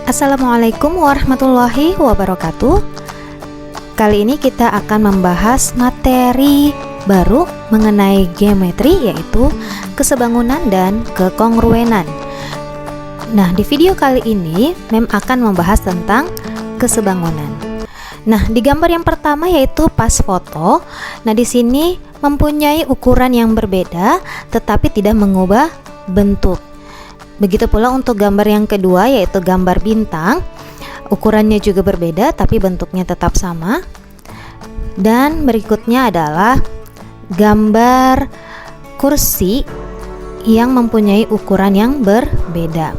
Assalamualaikum warahmatullahi wabarakatuh. Kali ini kita akan membahas materi baru mengenai geometri, yaitu kesebangunan dan kekongruenan. Nah, di video kali ini Mem akan membahas tentang kesebangunan. Nah, di gambar yang pertama yaitu pas foto. Nah, di sini mempunyai ukuran yang berbeda tetapi tidak mengubah bentuk. Begitu pula untuk gambar yang kedua yaitu gambar bintang. Ukurannya juga berbeda tapi bentuknya tetap sama. Dan berikutnya adalah gambar kursi yang mempunyai ukuran yang berbeda.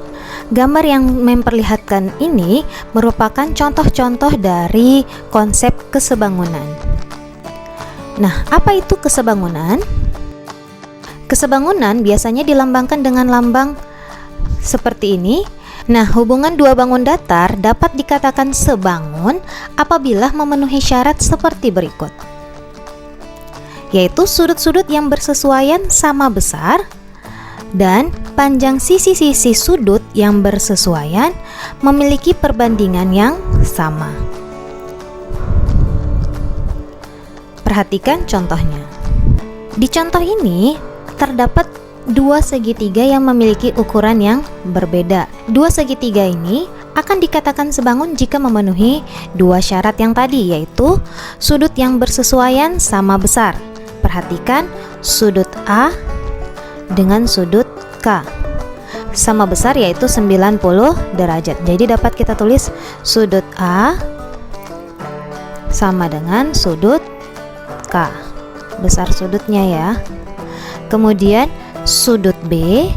Gambar yang memperlihatkan ini merupakan contoh-contoh dari konsep kesebangunan. Nah, apa itu kesebangunan? Kesebangunan biasanya dilambangkan dengan lambang seperti ini. Nah, hubungan dua bangun datar dapat dikatakan sebangun apabila memenuhi syarat seperti berikut, yaitu sudut-sudut yang bersesuaian sama besar dan panjang sisi-sisi sudut yang bersesuaian memiliki perbandingan yang sama. Perhatikan contohnya. Di contoh ini terdapat dua segitiga yang memiliki ukuran yang berbeda. Dua segitiga ini akan dikatakan sebangun jika memenuhi dua syarat yang tadi, yaitu sudut yang bersesuaian sama besar. Perhatikan sudut A dengan sudut K sama besar, yaitu 90 derajat. Jadi dapat kita tulis sudut A sama dengan sudut K, besar sudutnya ya. Kemudian sudut B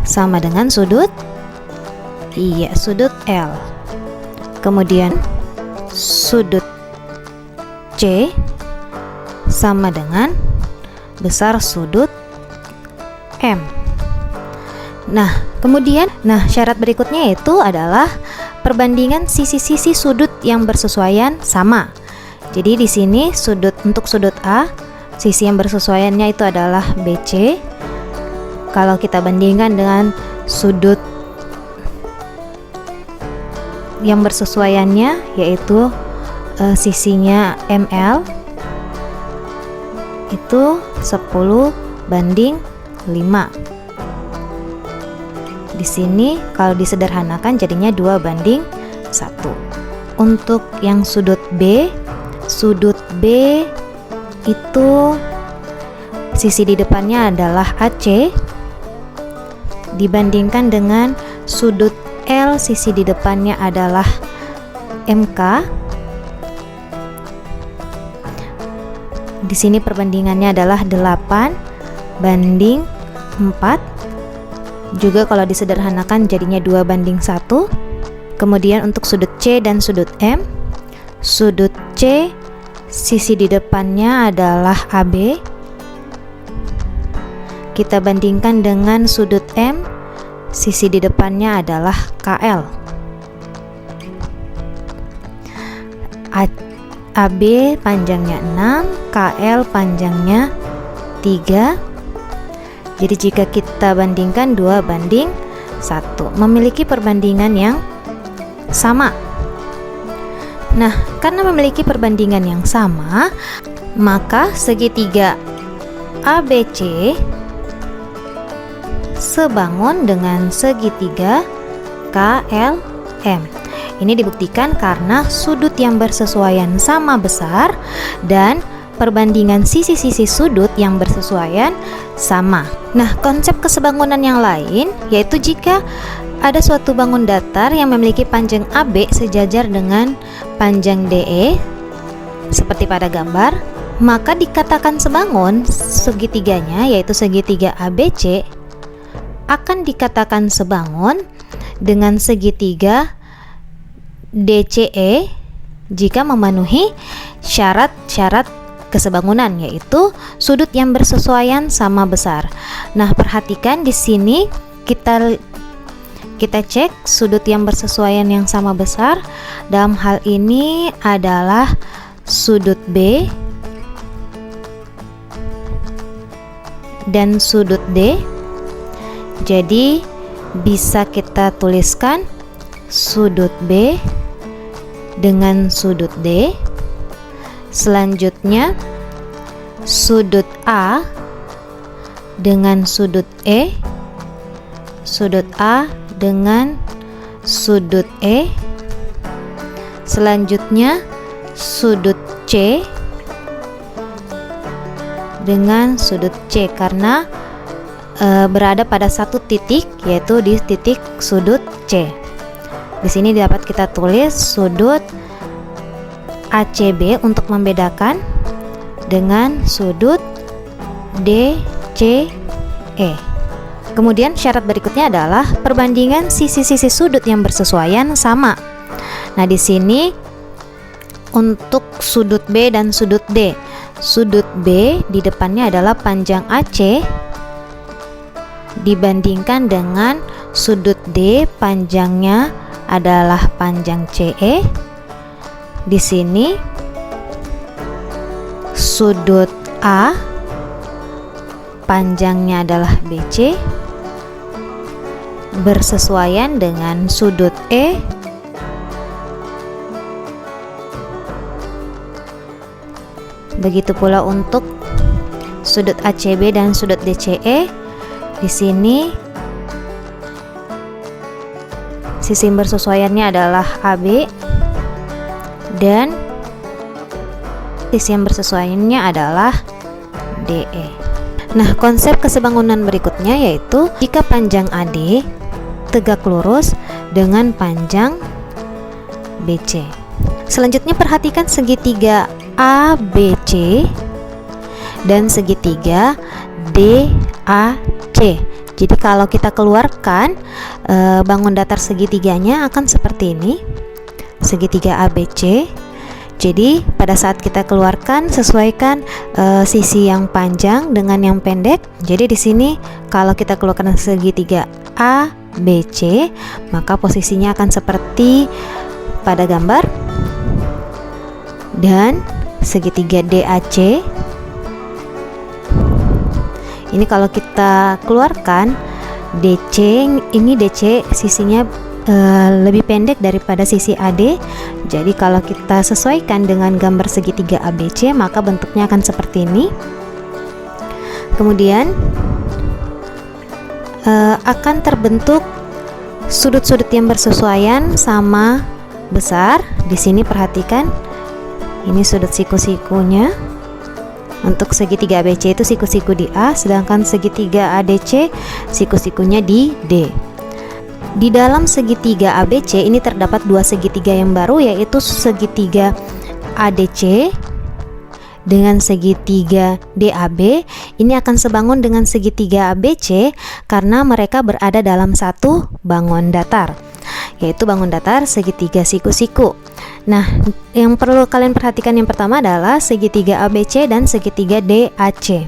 sama dengan sudut L. Kemudian sudut C sama dengan besar sudut M. Nah, kemudian syarat berikutnya itu adalah perbandingan sisi-sisi sudut yang bersesuaian sama. Jadi di sini untuk sudut A, sisi yang bersesuaiannya itu adalah BC. Kalau kita bandingkan dengan sudut yang bersesuaiannya yaitu sisinya ML, itu 10:5. Di sini kalau disederhanakan jadinya 2:1. Untuk yang sudut B itu sisi di depannya adalah AC dibandingkan dengan sudut L, sisi di depannya adalah MK. Di sini perbandingannya adalah 8:4. Juga kalau disederhanakan jadinya 2:1. Kemudian untuk sudut C dan sudut M, sudut C sisi di depannya adalah AB. Kita bandingkan dengan sudut M, sisi di depannya adalah KL. AB panjangnya 6, KL panjangnya 3. Jadi jika kita bandingkan 2:1, memiliki perbandingan yang sama. Nah, karena memiliki perbandingan yang sama, maka segitiga ABC sebangun dengan segitiga KLM. Ini dibuktikan karena sudut yang bersesuaian sama besar dan perbandingan sisi-sisi sudut yang bersesuaian sama. Nah, konsep kesebangunan yang lain yaitu jika ada suatu bangun datar yang memiliki panjang AB sejajar dengan panjang DE seperti pada gambar, maka dikatakan sebangun segitiganya yaitu segitiga ABC akan dikatakan sebangun dengan segitiga DCE jika memenuhi syarat-syarat kesebangunan, yaitu sudut yang bersesuaian sama besar. Nah, perhatikan di sini kita cek sudut yang bersesuaian yang sama besar. Dalam hal ini adalah sudut B dan sudut D. Jadi bisa kita tuliskan sudut B dengan sudut D. Selanjutnya sudut A dengan sudut E, sudut A dengan sudut E. Selanjutnya sudut C dengan sudut C, karena berada pada satu titik, yaitu di titik sudut C. Di sini dapat kita tulis sudut ACB untuk membedakan dengan sudut DCE. Kemudian syarat berikutnya adalah perbandingan sisi-sisi sudut yang bersesuaian sama. Nah, di sini untuk sudut B dan sudut D. Sudut B di depannya adalah panjang AC dibandingkan dengan sudut D, panjangnya adalah panjang CE. Di sini sudut A panjangnya adalah BC bersesuaian dengan sudut E. Begitu pula untuk sudut ACB dan sudut DCE. Di sini sisi bersesuaiannya adalah AB dan sisi yang bersesuaiannya adalah DE. Nah, konsep kesebangunan berikutnya yaitu jika panjang AD tegak lurus dengan panjang BC. Selanjutnya perhatikan segitiga ABC dan segitiga DAC. Jadi kalau kita keluarkan bangun datar segitiganya akan seperti ini, segitiga ABC. Jadi pada saat kita keluarkan, sesuaikan sisi yang panjang dengan yang pendek. Jadi di sini kalau kita keluarkan segitiga ABC, maka posisinya akan seperti pada gambar. Dan segitiga DAC, ini kalau kita keluarkan DC, ini DC sisinya lebih pendek daripada sisi AD. Jadi kalau kita sesuaikan dengan gambar segitiga ABC, maka bentuknya akan seperti ini. Kemudian akan terbentuk sudut-sudut yang bersesuaian sama besar. Di sini perhatikan, ini sudut siku-sikunya. Untuk segitiga ABC itu siku-siku di A, sedangkan segitiga ADC siku-sikunya di D. Di dalam segitiga ABC ini terdapat dua segitiga yang baru, yaitu segitiga ADC dengan segitiga DAB. Ini akan sebangun dengan segitiga ABC karena mereka berada dalam satu bangun datar, yaitu bangun datar segitiga siku-siku. Nah, yang perlu kalian perhatikan yang pertama adalah segitiga ABC dan segitiga DAC.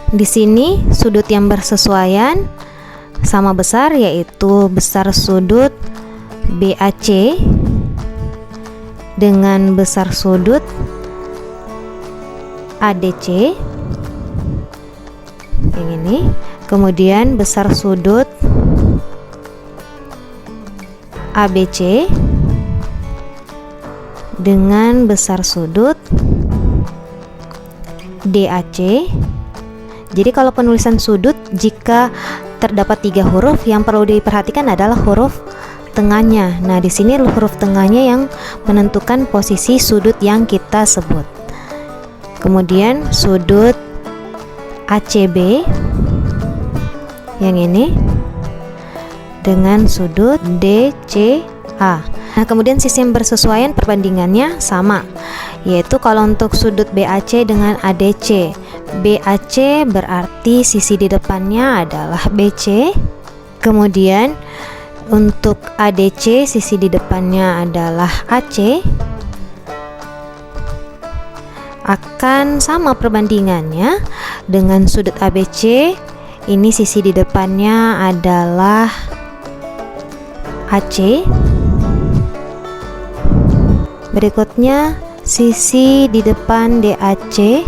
Di sini sudut yang bersesuaian sama besar, yaitu besar sudut BAC dengan besar sudut ADC yang ini. Kemudian besar sudut ABC dengan besar sudut DAC. Jadi kalau penulisan sudut, jika terdapat 3 huruf, yang perlu diperhatikan adalah huruf tengahnya. Nah, di sini huruf tengahnya yang menentukan posisi sudut yang kita sebut. Kemudian sudut ACB yang ini dengan sudut DCA. Nah, kemudian sisi yang bersesuaian perbandingannya sama, yaitu kalau untuk sudut BAC dengan ADC, BAC berarti sisi di depannya adalah BC. Kemudian untuk ADC sisi di depannya adalah AC. Akan sama perbandingannya dengan sudut ABC, ini sisi di depannya adalah AC. Berikutnya sisi di depan DAC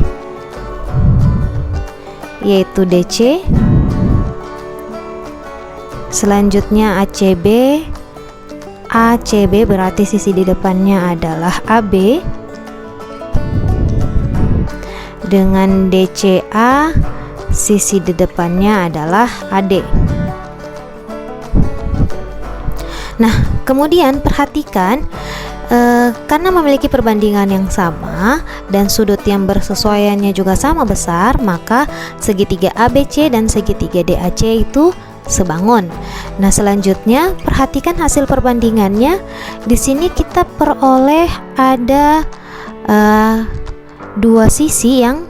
yaitu DC. Selanjutnya ACB. ACB berarti sisi di depannya adalah AB. Dengan DCA, sisi di depannya adalah AD. Nah, kemudian perhatikan, karena memiliki perbandingan yang sama dan sudut yang bersesuaiannya juga sama besar, maka segitiga ABC dan segitiga DAC itu sebangun. Nah, selanjutnya perhatikan hasil perbandingannya. Di sini kita peroleh ada dua sisi yang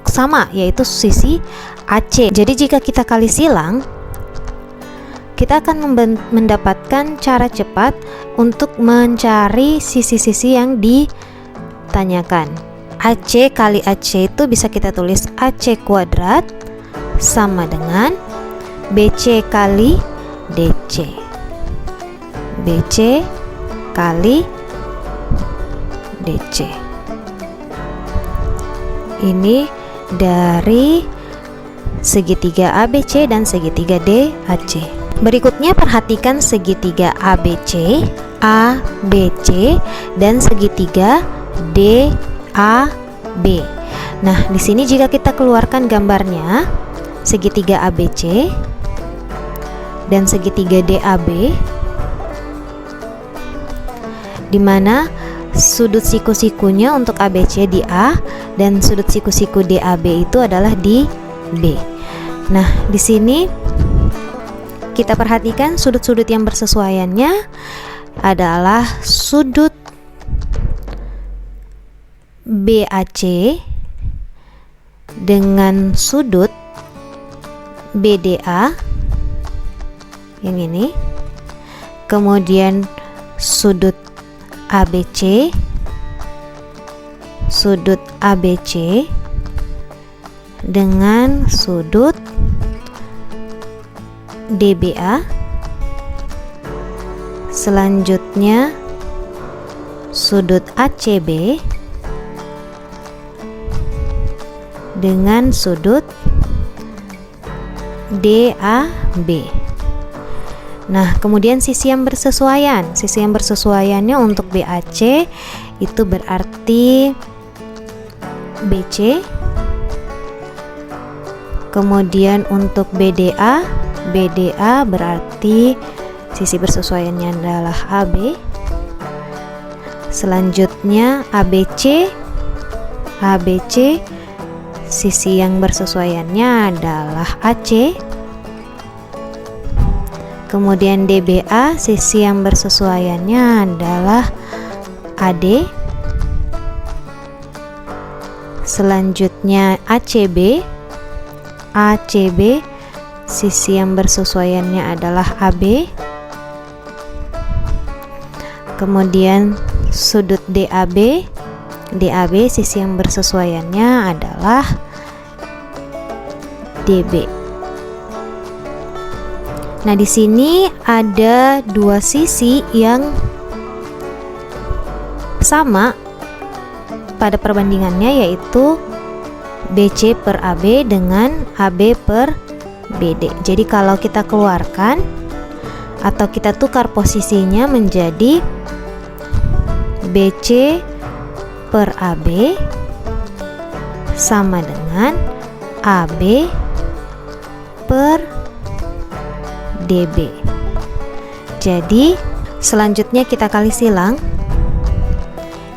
sama, yaitu sisi AC. Jadi jika kita kali silang, kita akan mendapatkan cara cepat untuk mencari sisi-sisi yang ditanyakan. AC kali AC itu bisa kita tulis AC kuadrat sama dengan BC kali DC. BC kali DC. Ini dari segitiga ABC dan segitiga DAC. Berikutnya perhatikan segitiga ABC, ABC dan segitiga DAB. Nah, di sini jika kita keluarkan gambarnya, segitiga ABC dan segitiga DAB, di mana sudut siku-sikunya untuk ABC di A dan sudut siku-siku DAB itu adalah di B. Nah, di sini kita perhatikan sudut-sudut yang bersesuaiannya adalah sudut BAC dengan sudut BDA yang ini, kemudian sudut ABC, sudut ABC dengan sudut DBA, selanjutnya sudut ACB dengan sudut DAB. Nah, kemudian sisi yang bersesuaian. Sisi yang bersesuaiannya untuk BAC itu berarti BC. Kemudian untuk BDA, BDA berarti sisi bersesuaiannya adalah AB. Selanjutnya ABC, ABC sisi yang bersesuaiannya adalah AC. Kemudian DBA, sisi yang bersesuaiannya adalah AD. Selanjutnya ACB, ACB sisi yang bersesuaiannya adalah AB. Kemudian sudut DAB, DAB sisi yang bersesuaiannya adalah DB. Nah, di sini ada dua sisi yang sama pada perbandingannya, yaitu BC per AB dengan AB per BD. Jadi kalau kita keluarkan atau kita tukar posisinya menjadi BC per AB sama dengan AB per DB. Jadi selanjutnya kita kali silang,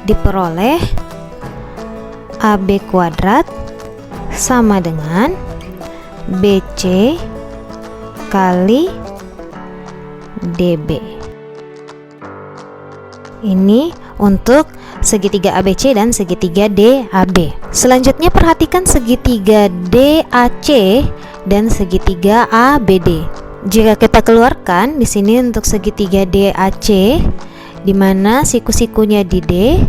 diperoleh AB kuadrat sama dengan BC kali DB. Ini untuk segitiga ABC dan segitiga DAB. Selanjutnya perhatikan segitiga DAC dan segitiga ABD. Jika kita keluarkan di sini untuk segitiga DAC, di mana siku-sikunya di D,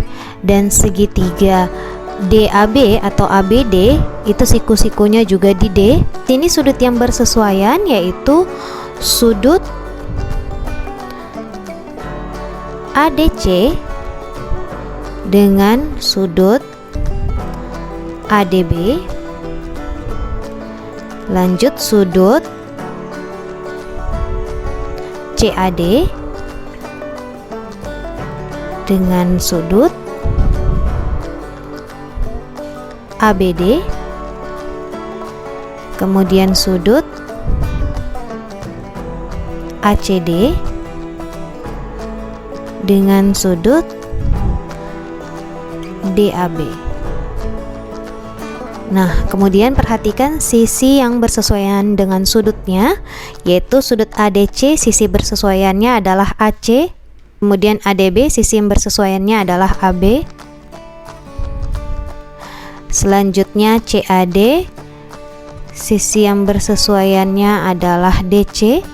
dan segitiga DAB atau ABD itu siku-sikunya juga di D. Ini sudut yang bersesuaian, yaitu sudut ADC dengan sudut ADB, lanjut sudut CAD dengan sudut ABD, kemudian sudut ACD dengan sudut DAB. Nah, kemudian perhatikan sisi yang bersesuaian dengan sudutnya, yaitu sudut ADC sisi bersesuaiannya adalah AC, kemudian ADB sisi yang bersesuaiannya adalah AB. Selanjutnya CAD sisi yang bersesuaiannya adalah DC.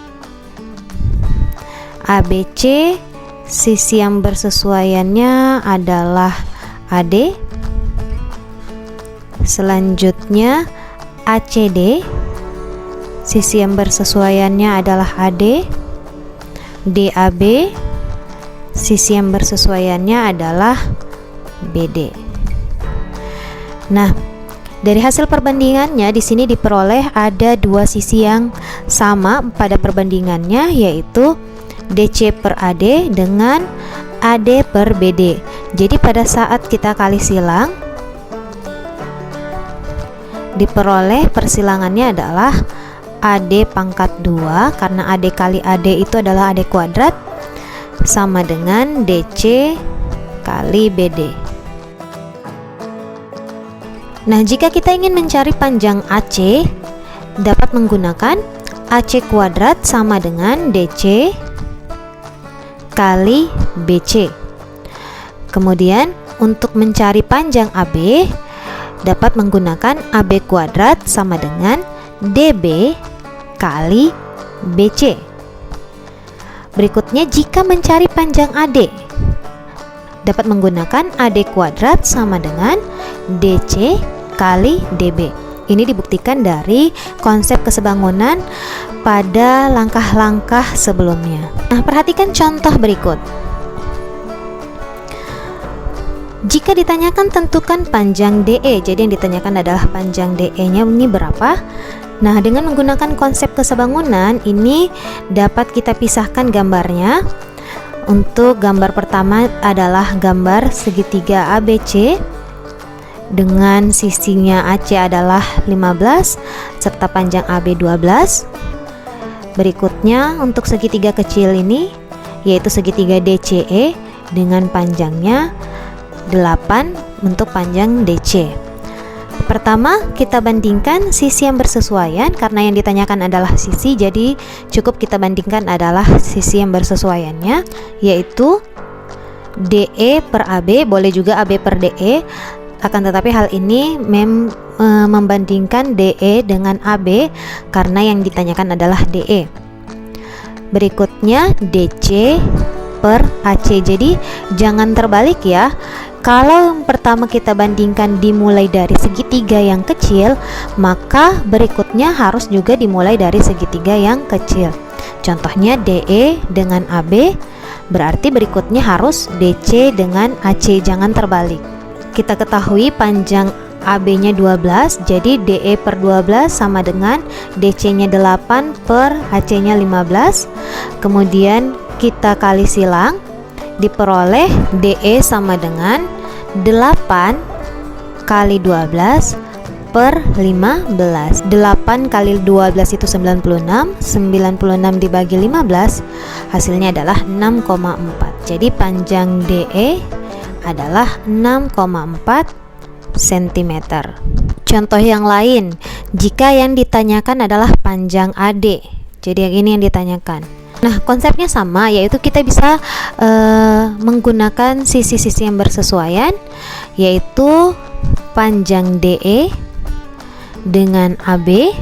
ABC sisi yang bersesuaiannya adalah AD. Selanjutnya ACD sisi yang bersesuaiannya adalah AD. DAB sisi yang bersesuaiannya adalah BD. Nah, dari hasil perbandingannya di sini diperoleh ada dua sisi yang sama pada perbandingannya, yaitu DC per AD dengan AD per BD. Jadi pada saat kita kali silang, diperoleh persilangannya adalah AD pangkat 2, karena AD kali AD itu adalah AD kuadrat, sama dengan DC kali BD. Nah, jika kita ingin mencari panjang AC, dapat menggunakan AC kuadrat sama dengan DC kali BC. Kemudian untuk mencari panjang AB, dapat menggunakan AB kuadrat sama dengan DB kali BC. Berikutnya, jika mencari panjang AD, dapat menggunakan AD kuadrat sama dengan DC kali DB. Ini dibuktikan dari konsep kesebangunan pada langkah-langkah sebelumnya. Nah, perhatikan contoh berikut. Jika ditanyakan tentukan panjang DE, jadi yang ditanyakan adalah panjang DE-nya ini berapa? Nah, dengan menggunakan konsep kesebangunan ini dapat kita pisahkan gambarnya. Untuk gambar pertama adalah gambar segitiga ABC dengan sisinya AC adalah 15 serta panjang AB 12. Berikutnya untuk segitiga kecil ini yaitu segitiga DCE dengan panjangnya 8 untuk panjang DC. Pertama, kita bandingkan sisi yang bersesuaian, karena yang ditanyakan adalah sisi, jadi cukup kita bandingkan adalah sisi yang bersesuaiannya, yaitu DE per AB, boleh juga AB per DE, akan tetapi hal ini membandingkan DE dengan AB karena yang ditanyakan adalah DE. Berikutnya DC per AC, jadi jangan terbalik ya. Kalau yang pertama kita bandingkan dimulai dari segitiga yang kecil, maka berikutnya harus juga dimulai dari segitiga yang kecil. Contohnya DE dengan AB, berarti berikutnya harus DC dengan AC, jangan terbalik. Kita ketahui panjang AB-nya 12, jadi DE per 12 sama dengan DC-nya 8 per AC-nya 15. Kemudian kita kali silang, diperoleh DE sama dengan 8 kali 12 per 15. 8 kali 12 itu 96, 96 dibagi 15 hasilnya adalah 6,4. Jadi panjang DE adalah 6,4 cm. Contoh yang lain, jika yang ditanyakan adalah panjang AD, jadi yang ini yang ditanyakan. Nah, konsepnya sama, yaitu kita bisa menggunakan sisi-sisi yang bersesuaian, yaitu panjang DE dengan AB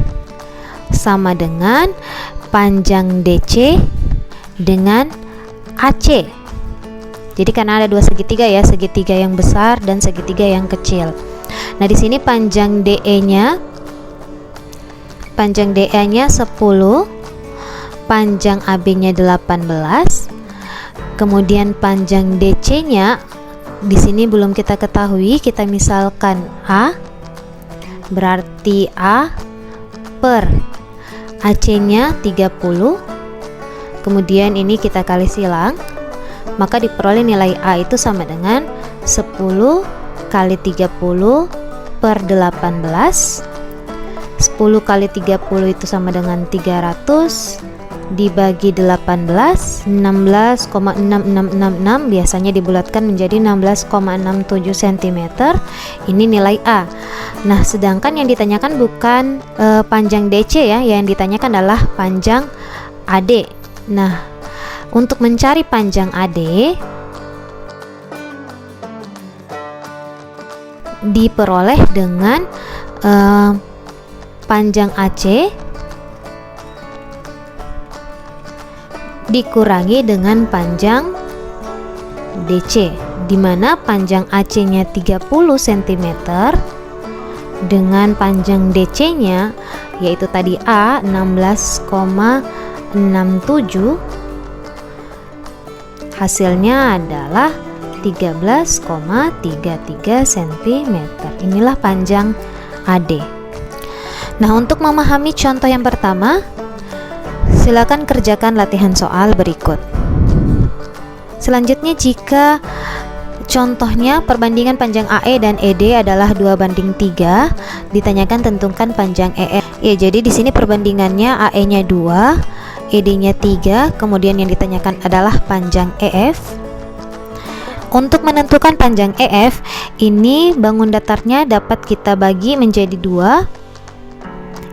sama dengan panjang DC dengan AC. Jadi karena ada dua segitiga ya, segitiga yang besar dan segitiga yang kecil. Nah, di sini panjang DE-nya 10, panjang AB-nya 18, kemudian panjang DC-nya di sini belum kita ketahui, kita misalkan A, berarti A per AC-nya 30 kemudian ini kita kali silang, maka diperoleh nilai A itu sama dengan 10 kali 30 per 18. 10 kali 30 itu sama dengan 300 dibagi 18, 16,6666, biasanya dibulatkan menjadi 16,67 cm. Ini nilai A. Nah, sedangkan yang ditanyakan bukan panjang DC ya, yang ditanyakan adalah panjang AD. Nah, untuk mencari panjang AD diperoleh dengan panjang AC dikurangi dengan panjang DC, di mana panjang AC-nya 30 cm dengan panjang DC-nya yaitu tadi A 16,67, hasilnya adalah 13,33 cm. Inilah panjang AD. Nah, untuk memahami contoh yang pertama, silakan kerjakan latihan soal berikut. Selanjutnya, jika contohnya perbandingan panjang AE dan ED adalah 2:3, ditanyakan tentukan panjang EF. Ya, jadi di sini perbandingannya AE-nya 2, ED-nya 3, kemudian yang ditanyakan adalah panjang EF. Untuk menentukan panjang EF, ini bangun datarnya dapat kita bagi menjadi 2,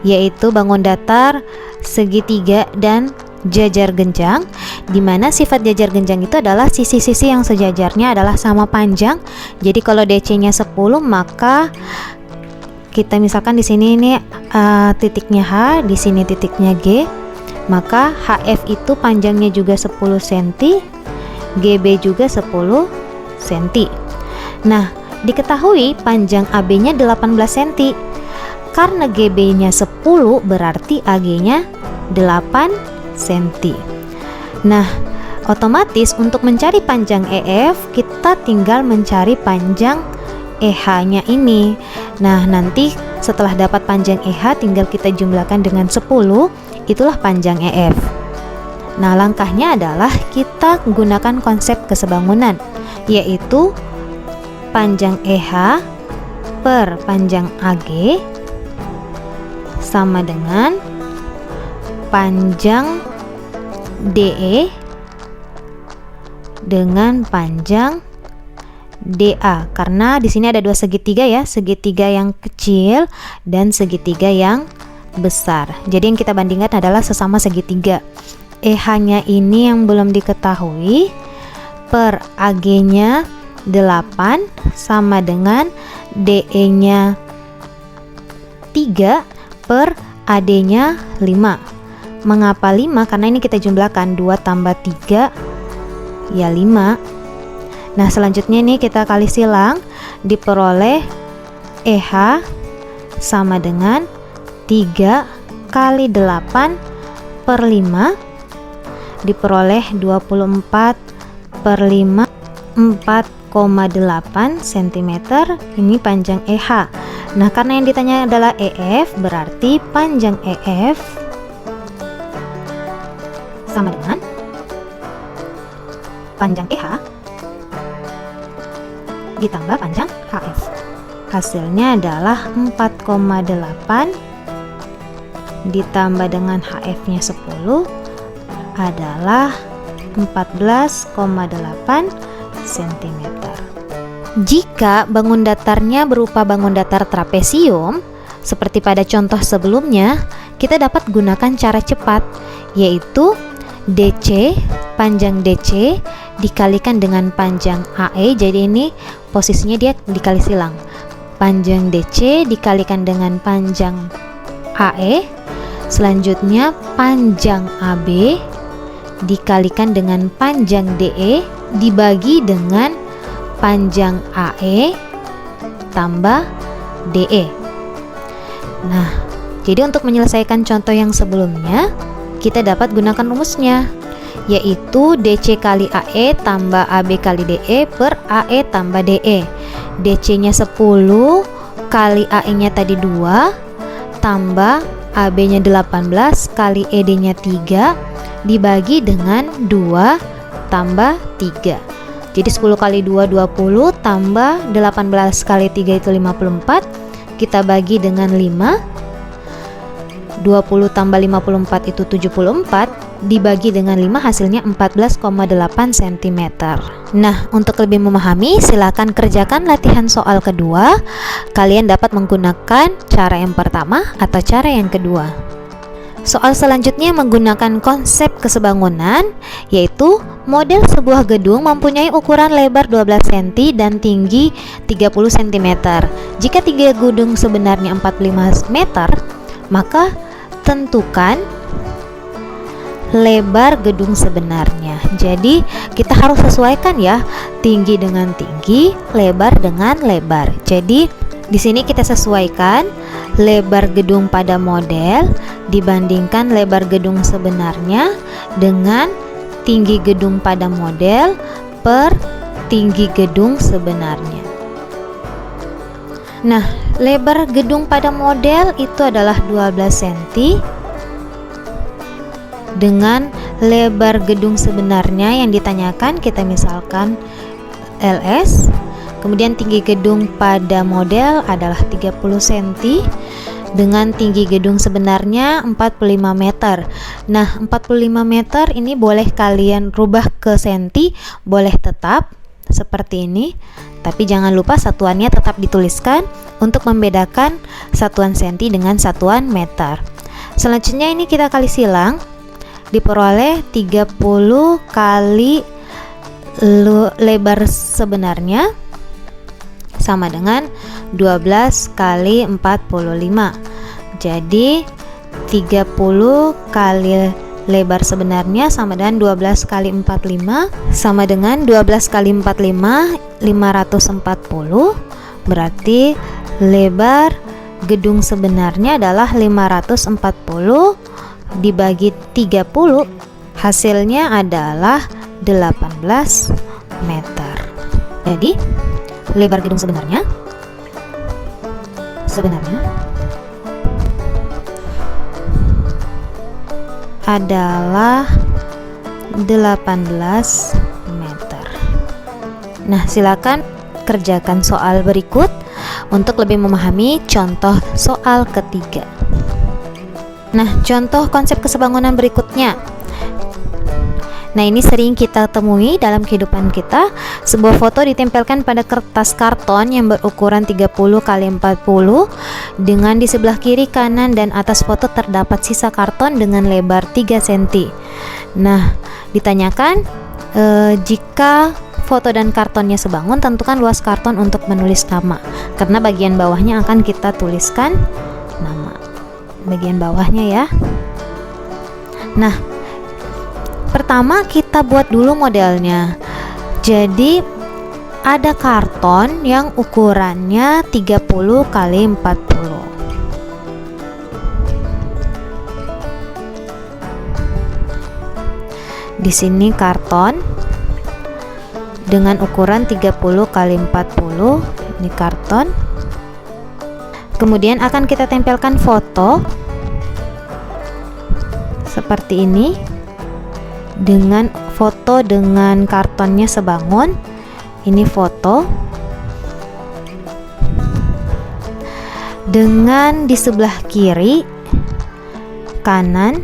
yaitu bangun datar, segitiga, dan jajar genjang, di mana sifat jajar genjang itu adalah sisi-sisi yang sejajarnya adalah sama panjang. Jadi kalau DC-nya 10, maka kita misalkan di sini ini titiknya H, di sini titiknya G, maka HF itu panjangnya juga 10 cm, GB juga 10 cm. Nah, diketahui panjang AB-nya 18 cm. Karena GB-nya 10, berarti AG-nya 8 cm. Nah, otomatis untuk mencari panjang EF, kita tinggal mencari panjang EH-nya ini. Nah, nanti setelah dapat panjang EH, tinggal kita jumlahkan dengan 10, itulah panjang EF. Nah, langkahnya adalah kita gunakan konsep kesebangunan, yaitu panjang EH per panjang AG sama dengan panjang DE dengan panjang DA, karena di sini ada dua segitiga ya, segitiga yang kecil dan segitiga yang besar. Jadi yang kita bandingkan adalah sesama segitiga. EH-nya ini yang belum diketahui, per AG-nya 8 sama dengan DE-nya 3 per AD-nya 5. Mengapa 5? Karena ini kita jumlahkan 2 tambah 3 ya 5. Nah, selanjutnya ini kita kali silang, diperoleh EH sama dengan 3 kali 8 per 5, diperoleh 24 per 5, 4,8 cm. Ini panjang EH. Nah, karena yang ditanya adalah EF, berarti panjang EF sama dengan panjang EH ditambah panjang HF. Hasilnya adalah 4,8 ditambah dengan HF-nya 10 adalah 14,8 cm. Jika bangun datarnya berupa bangun datar trapesium, seperti pada contoh sebelumnya, kita dapat gunakan cara cepat, yaitu DC, panjang DC dikalikan dengan panjang AE. Jadi ini posisinya dia dikali silang. Panjang DC dikalikan dengan panjang AE. Selanjutnya panjang AB dikalikan dengan panjang DE dibagi dengan panjang AE tambah DE. Nah, jadi untuk menyelesaikan contoh yang sebelumnya, kita dapat gunakan rumusnya, yaitu DC kali AE tambah AB kali DE per AE tambah DE. DC-nya 10 kali AE-nya tadi 2 tambah AB-nya 18 kali ED-nya 3 dibagi dengan 2 tambah 3. Jadi 10 kali 2 20 tambah 18 kali 3 itu 54. Kita bagi dengan 5. 20 tambah 54 itu 74, dibagi dengan 5 hasilnya 14,8 cm. Nah, untuk lebih memahami, silakan kerjakan latihan soal kedua. Kalian dapat menggunakan cara yang pertama atau cara yang kedua. Soal selanjutnya menggunakan konsep kesebangunan, yaitu model sebuah gedung mempunyai ukuran lebar 12 cm dan tinggi 30 cm. Jika tiga gedung sebenarnya 45 meter, maka tentukan lebar gedung sebenarnya. Jadi kita harus sesuaikan ya, tinggi dengan tinggi, lebar dengan lebar. Jadi di sini kita sesuaikan lebar gedung pada model dibandingkan lebar gedung sebenarnya dengan tinggi gedung pada model per tinggi gedung sebenarnya. Nah, lebar gedung pada model itu adalah 12 cm dengan lebar gedung sebenarnya yang ditanyakan, kita misalkan LS. Kemudian tinggi gedung pada model adalah 30 cm dengan tinggi gedung sebenarnya 45 meter. Nah, 45 meter ini boleh kalian rubah ke senti, boleh tetap seperti ini, tapi jangan lupa satuannya tetap dituliskan untuk membedakan satuan senti dengan satuan meter. Selanjutnya ini kita kali silang, diperoleh 30 kali lebar sebenarnya sama dengan 12 kali 45. Jadi 30 kali lebar sebenarnya sama dengan 12 kali 45 sama dengan 12 kali 45 540. Berarti lebar gedung sebenarnya adalah 540 dibagi 30, hasilnya adalah 18 meter. Jadi lebar gedung sebenarnya adalah 18 meter. Nah, silakan kerjakan soal berikut untuk lebih memahami contoh soal ketiga. Nah, contoh konsep kesebangunan berikutnya. Nah, ini sering kita temui dalam kehidupan kita. Sebuah foto ditempelkan pada kertas karton yang berukuran 30 kali 40 dengan di sebelah kiri, kanan, dan atas foto terdapat sisa karton dengan lebar 3 cm. Nah, ditanyakan jika foto dan kartonnya sebangun, tentukan luas karton untuk menulis nama. Karena bagian bawahnya akan kita tuliskan nama. Bagian bawahnya ya. Nah, pertama kita buat dulu modelnya. Jadi ada karton yang ukurannya 30 kali 40. Di sini karton dengan ukuran 30 kali 40. Ini karton. Kemudian akan kita tempelkan foto seperti ini, dengan foto dengan kartonnya sebangun. Ini foto dengan di sebelah kiri, kanan,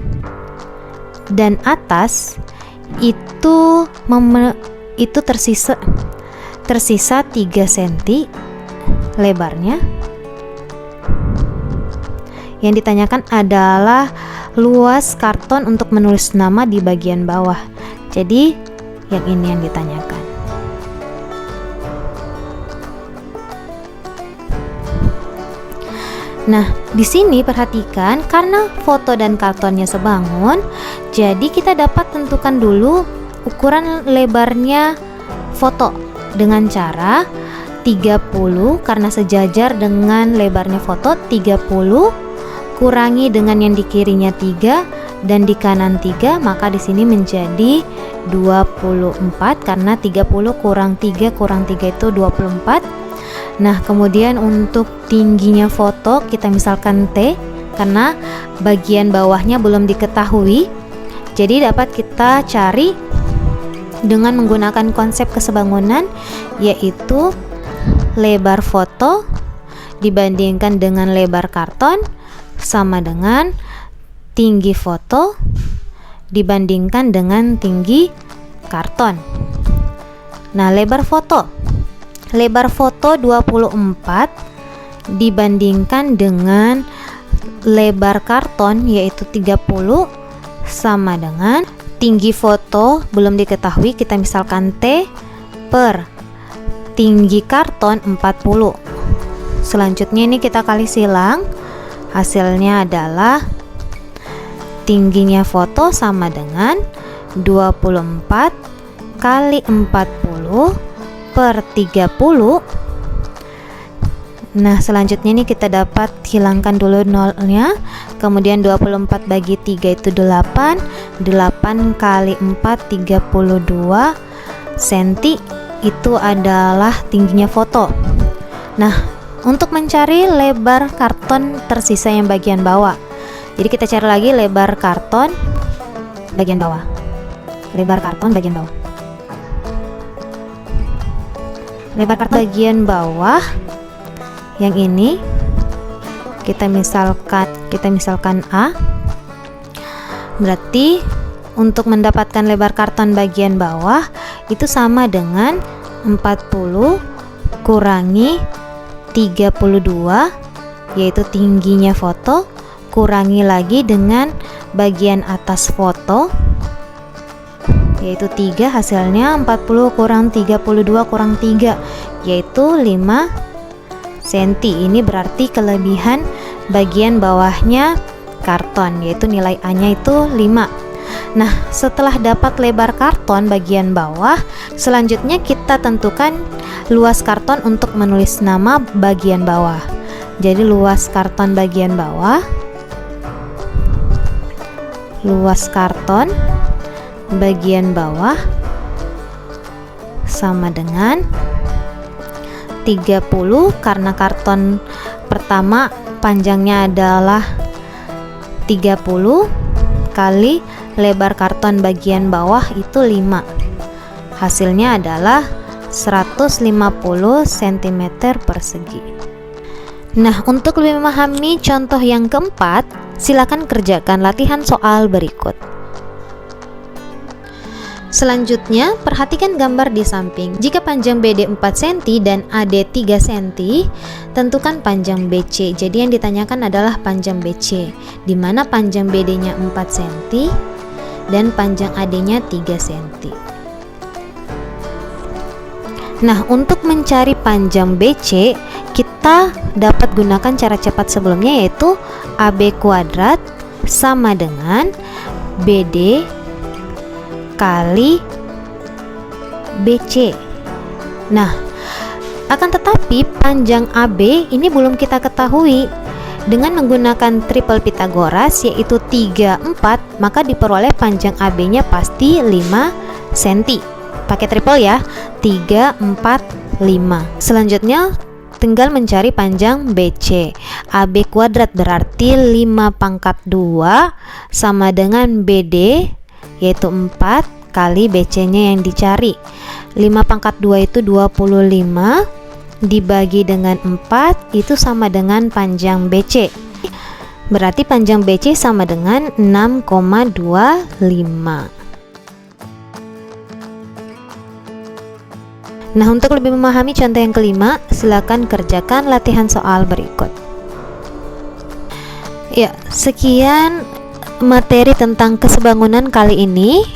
dan atas itu tersisa 3 cm lebarnya. Yang ditanyakan adalah luas karton untuk menulis nama di bagian bawah. Jadi yang ini yang ditanyakan. Nah, di sini perhatikan, karena foto dan kartonnya sebangun, jadi kita dapat tentukan dulu ukuran lebarnya foto dengan cara 30, karena sejajar dengan lebarnya foto 30 kurangi dengan yang di kirinya 3 dan di kanan 3, maka di sini menjadi 24 karena 30 kurang 3 itu 24. Nah, kemudian untuk tingginya foto kita misalkan T karena bagian bawahnya belum diketahui, Jadi dapat kita cari dengan menggunakan konsep kesebangunan, yaitu lebar foto dibandingkan dengan lebar karton sama dengan tinggi foto dibandingkan dengan tinggi karton. Nah, lebar foto 24 dibandingkan dengan lebar karton yaitu 30 sama dengan tinggi foto belum diketahui, kita misalkan T per tinggi karton 40. Selanjutnya ini kita kali silang, hasilnya adalah tingginya foto sama dengan 24 kali 40 per 30. Nah, selanjutnya ini kita dapat hilangkan dulu nolnya. Kemudian 24 bagi 3 itu 8. 8 kali 4 32 cm itu adalah tingginya foto. Nah, untuk mencari lebar karton tersisa yang bagian bawah. Jadi kita cari lagi lebar karton bagian bawah. Lebar karton bagian bawah. Lebar karton bagian bawah yang ini kita misalkan A. Berarti untuk mendapatkan lebar karton bagian bawah itu sama dengan 40 kurangi 32, yaitu tingginya foto, kurangi lagi dengan bagian atas foto yaitu 3, hasilnya 40 kurang 32 kurang 3 yaitu 5 cm. Ini berarti kelebihan bagian bawahnya karton, yaitu nilai A-nya itu 5. Nah, setelah dapat lebar karton bagian bawah, selanjutnya kita tentukan luas karton untuk menulis nama bagian bawah. Jadi luas karton bagian bawah, luas karton bagian bawah sama dengan 30, karena karton pertama panjangnya adalah 30 kali lebar karton bagian bawah itu 5. Hasilnya adalah 150 cm persegi. Nah, untuk lebih memahami contoh yang keempat, silakan kerjakan latihan soal berikut. Selanjutnya, perhatikan gambar di samping. Jika panjang BD 4 cm dan AD 3 cm, tentukan panjang BC. Jadi yang ditanyakan adalah panjang BC, di mana panjang BD-nya 4 cm dan panjang AD-nya 3 cm. Nah, untuk mencari panjang BC, kita dapat gunakan cara cepat sebelumnya, yaitu AB kuadrat sama dengan BD kali BC. Nah, akan tetapi panjang AB ini belum kita ketahui. Dengan menggunakan triple Pythagoras yaitu 3, 4, maka diperoleh panjang AB-nya pasti 5 cm. Pakai triple ya, 3, 4, 5. Selanjutnya tinggal mencari panjang BC. AB kuadrat berarti 5 pangkat 2 sama dengan BD yaitu 4 kali BC-nya yang dicari. 5 pangkat 2 itu 25 dibagi dengan 4 itu sama dengan panjang BC. Berarti panjang BC sama dengan 6,25. Nah, untuk lebih memahami contoh yang kelima, silakan kerjakan latihan soal berikut. Ya, sekian materi tentang kesebangunan kali ini.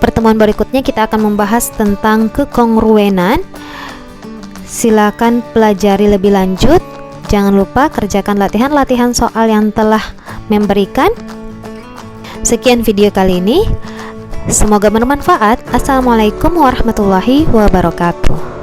Pertemuan berikutnya kita akan membahas tentang kekongruenan. Silakan pelajari lebih lanjut. Jangan lupa kerjakan latihan-latihan soal yang telah memberikan. Sekian video kali ini. Semoga bermanfaat. Assalamualaikum warahmatullahi wabarakatuh.